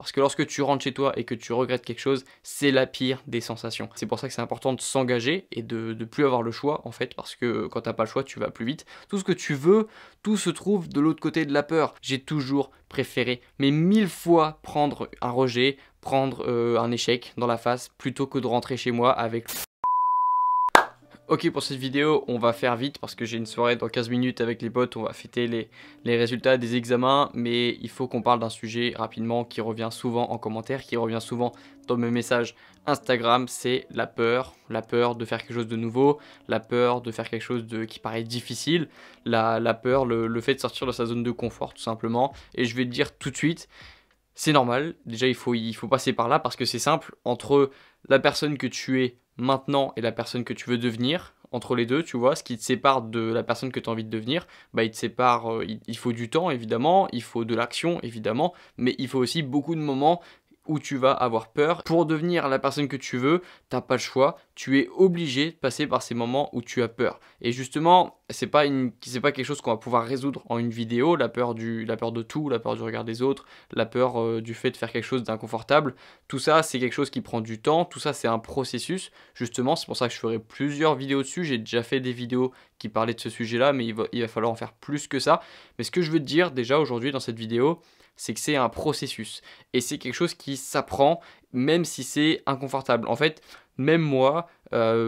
Parce que lorsque tu rentres chez toi et que tu regrettes quelque chose, c'est la pire des sensations. C'est pour ça que c'est important de s'engager et de plus avoir le choix en fait, parce que quand t'as pas le choix, tu vas plus vite. Tout ce que tu veux, tout se trouve de l'autre côté de la peur. J'ai toujours préféré, mais 1000 fois, prendre un rejet, prendre un échec dans la face, plutôt que de rentrer chez moi avec... Ok, pour cette vidéo, on va faire vite parce que j'ai une soirée dans 15 minutes avec les potes, on va fêter les résultats des examens, mais il faut qu'on parle d'un sujet rapidement qui revient souvent en commentaire, qui revient souvent dans mes messages Instagram, c'est la peur de faire quelque chose de nouveau, la peur de faire quelque chose qui paraît difficile, la peur, le fait de sortir de sa zone de confort tout simplement, et je vais te dire tout de suite, c'est normal, déjà il faut passer par là parce que c'est simple, entre la personne que tu es maintenant et la personne que tu veux devenir, entre les deux, tu vois, ce qui te sépare de la personne que tu as envie de devenir, bah il te sépare, il faut du temps évidemment, il faut de l'action évidemment, mais il faut aussi beaucoup de moments où tu vas avoir peur. Pour devenir la personne que tu veux, t'as pas le choix, tu es obligé de passer par ces moments où tu as peur. Et justement, c'est pas quelque chose qu'on va pouvoir résoudre en une vidéo, la peur de tout, la peur du regard des autres, la peur du fait de faire quelque chose d'inconfortable. Tout ça, c'est quelque chose qui prend du temps, tout ça c'est un processus. Justement, c'est pour ça que je ferai plusieurs vidéos dessus, j'ai déjà fait des vidéos qui parlaient de ce sujet-là, mais il va falloir en faire plus que ça. Mais ce que je veux te dire déjà aujourd'hui dans cette vidéo, c'est que c'est un processus et c'est quelque chose qui s'apprend même si c'est inconfortable. En fait, même moi,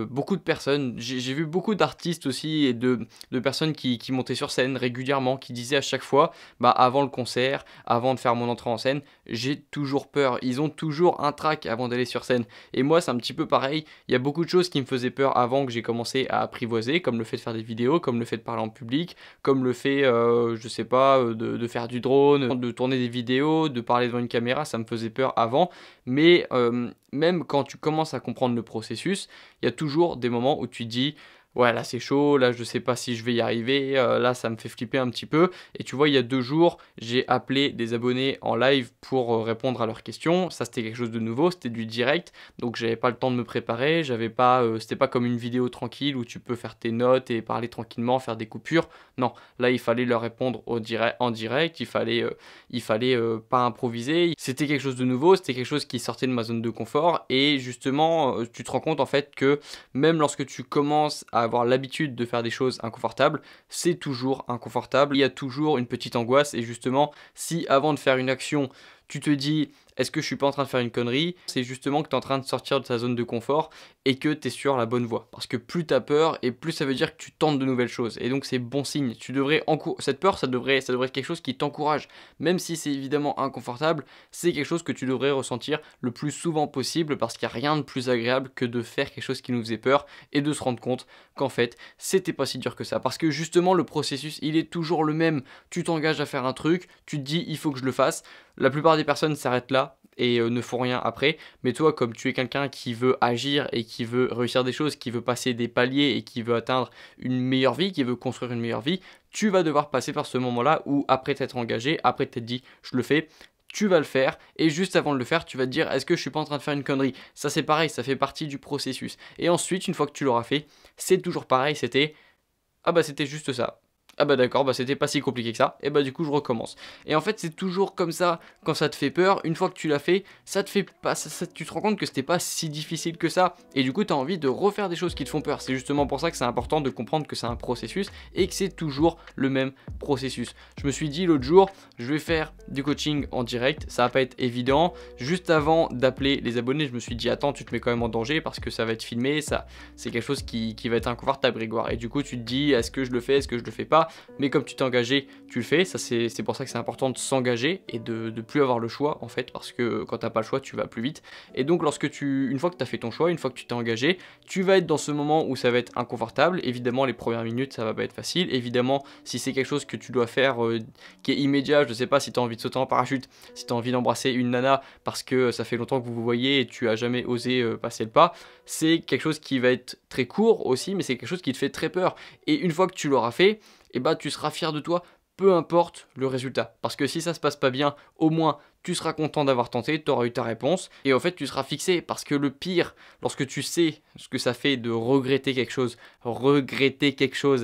beaucoup de personnes, j'ai vu beaucoup d'artistes aussi et de personnes qui montaient sur scène régulièrement, qui disaient à chaque fois, bah avant le concert, avant de faire mon entrée en scène, j'ai toujours peur. Ils ont toujours un trac avant d'aller sur scène. Et moi, c'est un petit peu pareil. Il y a beaucoup de choses qui me faisaient peur avant que j'ai commencé à apprivoiser, comme le fait de faire des vidéos, comme le fait de parler en public, comme le fait, je sais pas, de faire du drone, de tourner des vidéos, de parler devant une caméra, ça me faisait peur avant. Mais même quand tu commences à comprendre le processus, il y a toujours des moments où tu te dis ouais là c'est chaud, là je sais pas si je vais y arriver, là ça me fait flipper un petit peu. Et tu vois, il y a 2 jours, j'ai appelé des abonnés en live pour répondre à leurs questions. Ça c'était quelque chose de nouveau, c'était du direct, donc j'avais pas le temps de me préparer, c'était pas comme une vidéo tranquille où tu peux faire tes notes et parler tranquillement, faire des coupures. Non, là il fallait leur répondre en direct, il fallait pas improviser. C'était quelque chose de nouveau, c'était quelque chose qui sortait de ma zone de confort. Et justement, tu te rends compte en fait que même lorsque tu commences à avoir l'habitude de faire des choses inconfortables, c'est toujours inconfortable. Il y a toujours une petite angoisse. Et justement, si avant de faire une action, tu te dis est-ce que je suis pas en train de faire une connerie, c'est justement que tu es en train de sortir de ta zone de confort et que tu es sur la bonne voie. Parce que plus tu as peur et plus ça veut dire que tu tentes de nouvelles choses. Et donc c'est bon signe. Cette peur, ça devrait être quelque chose qui t'encourage. Même si c'est évidemment inconfortable, c'est quelque chose que tu devrais ressentir le plus souvent possible parce qu'il n'y a rien de plus agréable que de faire quelque chose qui nous faisait peur et de se rendre compte qu'en fait, c'était pas si dur que ça. Parce que justement, le processus, il est toujours le même. Tu t'engages à faire un truc, tu te dis il faut que je le fasse. La plupart des personnes s'arrêtent là et ne font rien après, mais toi comme tu es quelqu'un qui veut agir et qui veut réussir des choses, qui veut passer des paliers et qui veut atteindre une meilleure vie, qui veut construire une meilleure vie, tu vas devoir passer par ce moment-là où après t'être engagé, après t'être dit je le fais, tu vas le faire et juste avant de le faire tu vas te dire est-ce que je suis pas en train de faire une connerie. Ça c'est pareil, ça fait partie du processus. Et ensuite une fois que tu l'auras fait, c'est toujours pareil, c'était ah bah c'était juste ça. Ah bah d'accord, bah c'était pas si compliqué que ça, et bah du coup je recommence. Et en fait c'est toujours comme ça, quand ça te fait peur, une fois que tu l'as fait, ça te fait pas, tu te rends compte que c'était pas si difficile que ça, et du coup t'as envie de refaire des choses qui te font peur. C'est justement pour ça que c'est important de comprendre que c'est un processus, et que c'est toujours le même processus. Je me suis dit l'autre jour, je vais faire du coaching en direct, ça va pas être évident. Juste avant d'appeler les abonnés, je me suis dit attends, tu te mets quand même en danger, parce que ça va être filmé, ça c'est quelque chose qui va être inconfortable Grégoire. Et du coup tu te dis est-ce que je le fais, est-ce que je le fais pas. Mais comme tu t'es engagé, tu le fais. Ça c'est pour ça que c'est important de s'engager et de plus avoir le choix en fait, parce que quand t'as pas le choix, tu vas plus vite. Et donc une fois que tu as fait ton choix, une fois que tu t'es engagé, tu vas être dans ce moment où ça va être inconfortable. Évidemment les premières minutes ça va pas être facile. Évidemment si c'est quelque chose que tu dois faire qui est immédiat, je sais pas si tu as envie de sauter en parachute, si tu as envie d'embrasser une nana parce que ça fait longtemps que vous vous voyez et tu as jamais osé passer le pas, c'est quelque chose qui va être très court aussi, mais c'est quelque chose qui te fait très peur. Et une fois que tu l'auras fait, et bah tu seras fier de toi, peu importe le résultat. Parce que si ça se passe pas bien, au moins tu seras content d'avoir tenté, tu auras eu ta réponse, et en fait tu seras fixé, parce que le pire, lorsque tu sais ce que ça fait de regretter quelque chose,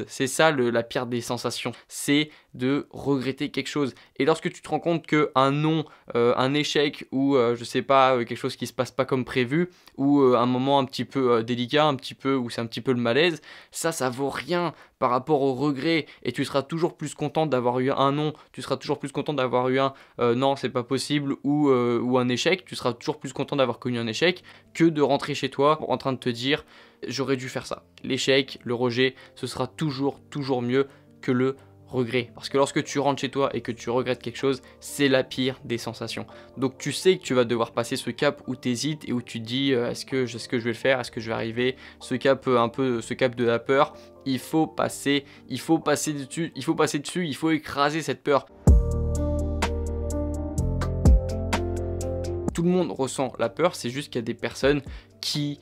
c'est ça la pire des sensations, c'est de regretter quelque chose. Et lorsque tu te rends compte qu'un non, un échec, ou je sais pas, quelque chose qui se passe pas comme prévu, ou un moment un petit peu délicat, un petit peu, où c'est un petit peu le malaise, ça vaut rien par rapport au regret, et tu seras toujours plus content d'avoir eu un non, tu seras toujours plus content d'avoir eu un non c'est pas possible, ou un échec, tu seras toujours plus content d'avoir connu un échec que de rentrer chez toi en train de te dire j'aurais dû faire ça. L'échec, le rejet, ce sera toujours mieux que le regret. Parce que lorsque tu rentres chez toi et que tu regrettes quelque chose, c'est la pire des sensations. Donc tu sais que tu vas devoir passer ce cap où tu hésites et où tu te dis est-ce que je vais le faire, est-ce que je vais arriver, ce cap ce cap de la peur, il faut passer dessus, il faut écraser cette peur. Tout le monde ressent la peur, c'est juste qu'il y a des personnes qui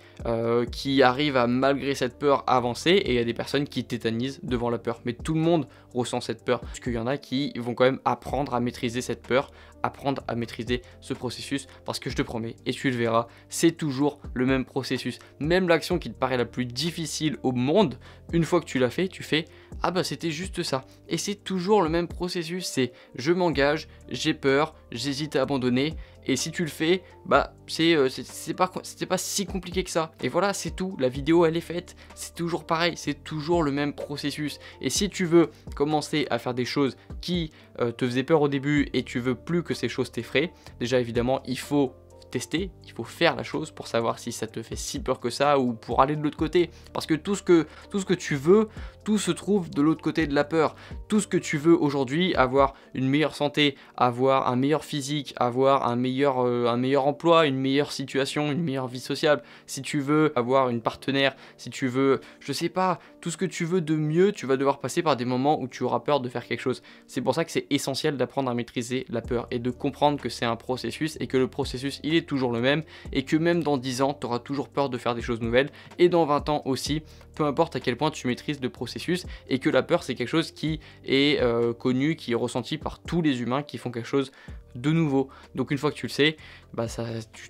arrivent à, malgré cette peur, avancer, et il y a des personnes qui tétanisent devant la peur. Mais tout le monde ressent cette peur, parce qu'il y en a qui vont quand même apprendre à maîtriser cette peur, apprendre à maîtriser ce processus, parce que je te promets, et tu le verras, c'est toujours le même processus. Même l'action qui te paraît la plus difficile au monde, une fois que tu l'as fait, tu fais « Ah bah c'était juste ça ». Et c'est toujours le même processus, c'est « Je m'engage, j'ai peur, j'hésite à abandonner ». Et si tu le fais, bah c'est pas si compliqué que ça. Et voilà, c'est tout. La vidéo elle est faite. C'est toujours pareil, c'est toujours le même processus. Et si tu veux commencer à faire des choses qui te faisaient peur au début et tu veux plus que ces choses t'effraient, déjà évidemment il faut tester, il faut faire la chose pour savoir si ça te fait si peur que ça, ou pour aller de l'autre côté, parce que tout ce que tu veux, tout se trouve de l'autre côté de la peur. Tout ce que tu veux aujourd'hui, avoir une meilleure santé, avoir un meilleur physique, avoir un meilleur emploi, une meilleure situation, une meilleure vie sociale, si tu veux avoir une partenaire, si tu veux, je sais pas, tout ce que tu veux de mieux, tu vas devoir passer par des moments où tu auras peur de faire quelque chose. C'est pour ça que c'est essentiel d'apprendre à maîtriser la peur et de comprendre que c'est un processus, et que le processus il est toujours le même, et que même dans 10 ans tu auras toujours peur de faire des choses nouvelles, et dans 20 ans aussi, peu importe à quel point tu maîtrises le processus, et que la peur c'est quelque chose qui est connu, qui est ressenti par tous les humains qui font quelque chose de nouveau. Donc une fois que tu le sais, bah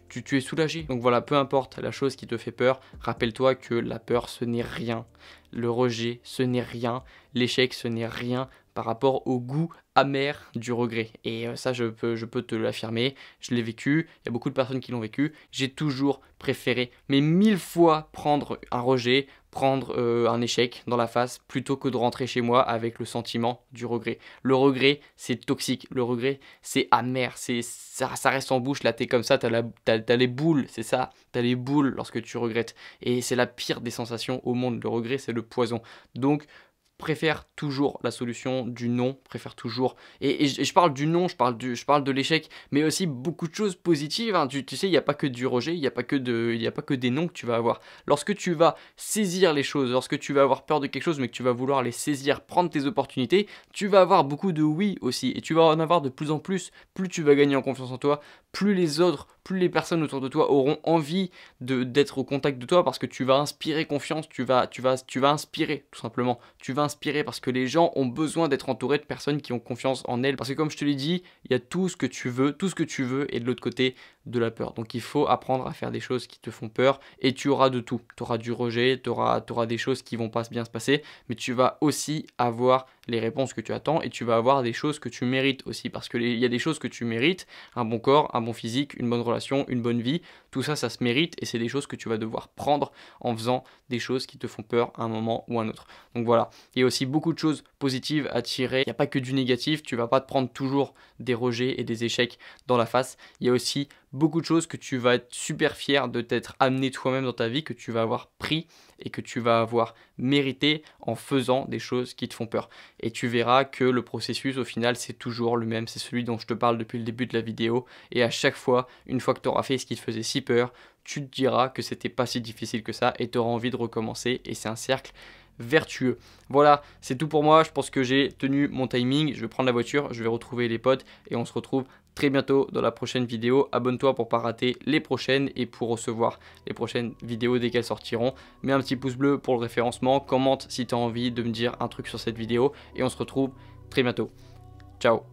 tu es soulagé. Donc voilà, peu importe la chose qui te fait peur, rappelle-toi que la peur ce n'est rien, le rejet ce n'est rien, l'échec ce n'est rien par rapport au goût amer du regret. Et ça je peux te l'affirmer, je l'ai vécu, il y a beaucoup de personnes qui l'ont vécu, j'ai toujours préféré, mais 1000 fois, prendre un rejet, prendre un échec dans la face, plutôt que de rentrer chez moi avec le sentiment du regret. Le regret c'est toxique, le regret c'est amer, ça reste en bouche, là t'es comme ça, t'as les boules, c'est ça, t'as les boules lorsque tu regrettes, et c'est la pire des sensations au monde. Le regret c'est le poison. Donc préfère toujours la solution du non, préfère toujours, et je parle du non, je parle de l'échec, mais aussi beaucoup de choses positives, hein. Tu sais, il n'y a pas que du rejet, il n'y a pas que des non que tu vas avoir. Lorsque tu vas saisir les choses, lorsque tu vas avoir peur de quelque chose, mais que tu vas vouloir les saisir, prendre tes opportunités, tu vas avoir beaucoup de oui aussi, et tu vas en avoir de plus en plus. Plus tu vas gagner en confiance en toi, plus les personnes autour de toi auront envie d'être au contact de toi, parce que tu vas inspirer confiance, tu vas inspirer, tout simplement. Tu vas inspirer, parce que les gens ont besoin d'être entourés de personnes qui ont confiance en elles. Parce que comme je te l'ai dit, il y a tout ce que tu veux est de l'autre côté de la peur. Donc il faut apprendre à faire des choses qui te font peur, et tu auras de tout. Tu auras du rejet, tu auras des choses qui vont pas bien se passer, mais tu vas aussi avoir les réponses que tu attends, et tu vas avoir des choses que tu mérites aussi, parce qu'il y a des choses que tu mérites, un bon corps, un bon physique, une bonne relation, une bonne vie, tout ça, ça se mérite, et c'est des choses que tu vas devoir prendre en faisant des choses qui te font peur à un moment ou à un autre. Donc voilà, il y a aussi beaucoup de choses positives à tirer, il n'y a pas que du négatif, tu vas pas te prendre toujours des rejets et des échecs dans la face, il y a aussi beaucoup de choses que tu vas être super fier de t'être amené toi-même dans ta vie, que tu vas avoir pris et que tu vas avoir mérité en faisant des choses qui te font peur. Et tu verras que le processus au final c'est toujours le même, c'est celui dont je te parle depuis le début de la vidéo, et à chaque fois, une fois que tu auras fait ce qui te faisait si peur, tu te diras que c'était pas si difficile que ça, et tu auras envie de recommencer, et c'est un cercle vertueux. Voilà, c'est tout pour moi, je pense que j'ai tenu mon timing, je vais prendre la voiture, je vais retrouver les potes, et on se retrouve très bientôt dans la prochaine vidéo. Abonne-toi pour pas rater les prochaines, et pour recevoir les prochaines vidéos dès qu'elles sortiront. Mets un petit pouce bleu pour le référencement, commente si tu as envie de me dire un truc sur cette vidéo, et on se retrouve très bientôt. Ciao.